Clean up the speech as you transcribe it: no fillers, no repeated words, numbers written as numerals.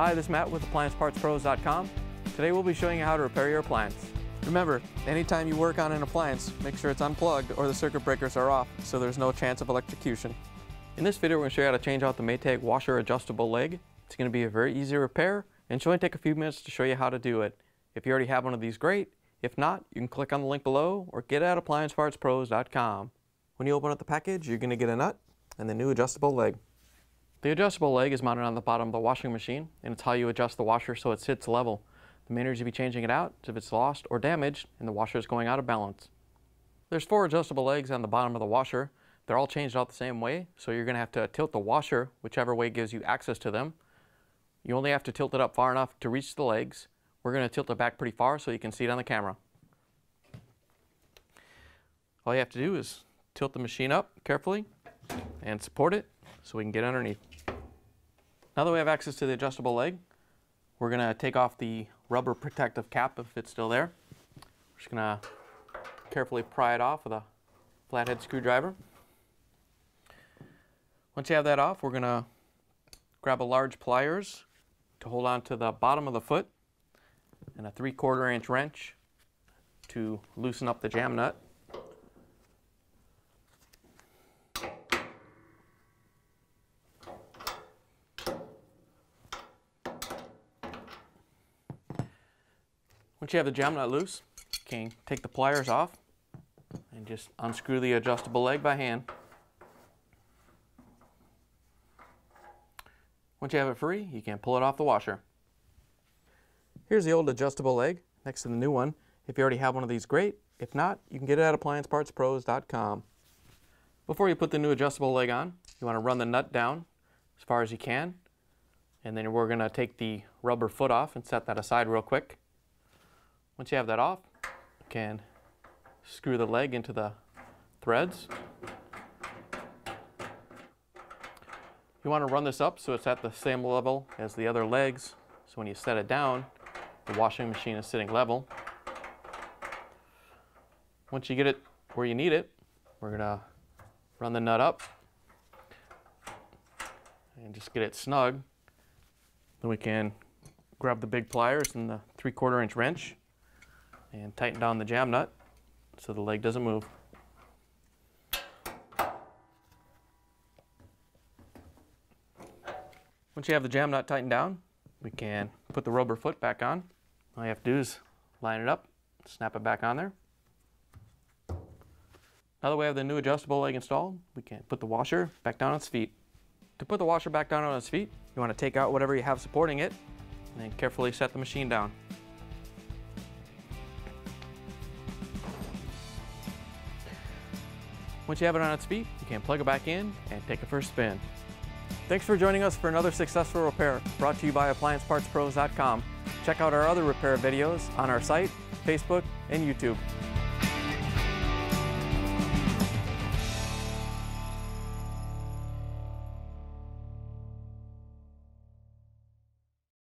Hi, this is Matt with AppliancePartsPros.com. Today we'll be showing you how to repair your appliance. Remember, anytime you work on an appliance, make sure it's unplugged or the circuit breakers are off so there's no chance of electrocution. In this video we're going to show you how to change out the Maytag washer adjustable leg. It's going to be a very easy repair and should only take a few minutes to show you how to do it. If you already have one of these, great. If not, you can click on the link below or get it at AppliancePartsPros.com. When you open up the package, you're going to get a nut and the new adjustable leg. The adjustable leg is mounted on the bottom of the washing machine, and it's how you adjust the washer so it sits level. The main reason you'll be changing it out is if it's lost or damaged and the washer is going out of balance. There's 4 adjustable legs on the bottom of the washer. They're all changed out the same way, so you're going to have to tilt the washer whichever way gives you access to them. You only have to tilt it up far enough to reach the legs. We're going to tilt it back pretty far so you can see it on the camera. All you have to do is tilt the machine up carefully and support it so we can get underneath. Now that we have access to the adjustable leg, we're going to take off the rubber protective cap if it's still there. We're just going to carefully pry it off with a flathead screwdriver. Once you have that off, we're going to grab a large pliers to hold on to the bottom of the foot and a 3/4 inch wrench to loosen up the jam nut. Once you have the jam nut loose, you can take the pliers off and just unscrew the adjustable leg by hand. Once you have it free, you can pull it off the washer. Here's the old adjustable leg next to the new one. If you already have one of these, great. If not, you can get it at AppliancePartsPros.com. Before you put the new adjustable leg on, you want to run the nut down as far as you can, and then we're going to take the rubber foot off and set that aside real quick. Once you have that off, you can screw the leg into the threads. You want to run this up so it's at the same level as the other legs, so when you set it down, the washing machine is sitting level. Once you get it where you need it, we're going to run the nut up and just get it snug. Then we can grab the big pliers and the 3/4 inch wrench and tighten down the jam nut so the leg doesn't move. Once you have the jam nut tightened down, we can put the rubber foot back on. All you have to do is line it up, snap it back on there. Now that we have the new adjustable leg installed, we can put the washer back down on its feet. To put the washer back down on its feet, you want to take out whatever you have supporting it and then carefully set the machine down. Once you have it on its feet, you can plug it back in and take a first spin. Thanks for joining us for another successful repair brought to you by AppliancePartsPros.com. Check out our other repair videos on our site, Facebook, and YouTube.